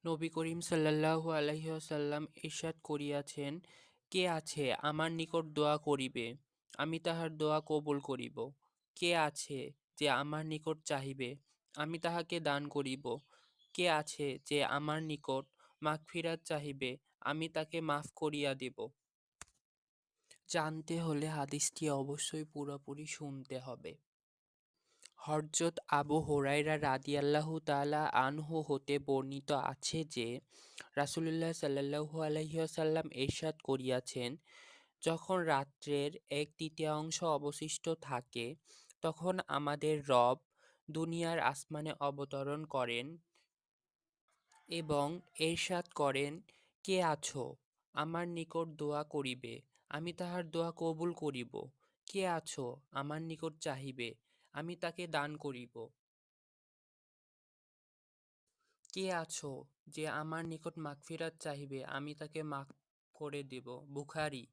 নবী করিম সাল্লাল্লাহু আলাইহি ওয়াসাল্লাম ইরশাদ করিয়াছেন, কে আছে আমার নিকট দোয়া করিবে, আমি তাহার দোয়া কবুল করিব। কে আছে যে আমার নিকট চাহিবে, আমি তাহাকে দান করিব। কে আছে যে আমার নিকট মাগফিরাত চাহিবে, আমি তাকে মাফ করিয়া দিব। জানতে হলে হাদিসটি অবশ্যই পুরোপুরি শুনতে হবে। হযরত আবু হুরায়রা রাদিয়াল্লাহু তাআলা আনহু হতে বর্ণিত আছে যে, রাসূলুল্লাহ সাল্লাল্লাহু আলাইহি ওয়াসাল্লাম ইরশাদ করিয়াছেন, যখন রাত্রের 1/3 অবশিষ্ট থাকে, তখন আমাদের রব দুনিয়ার আসমানে অবতরণ করেন এবং ইরশাদ করেন, কে আছো আমার নিকট দোয়া করিবে, আমি তাহার দোয়া কবুল করিব। কে আছো আমার নিকট চাহিবে, আমি তাকে দান করিব। কে আছো যে আমার নিকট মাগফিরাত চাহিবে, আমি তাকে মাফ করে দেব। বুখারী।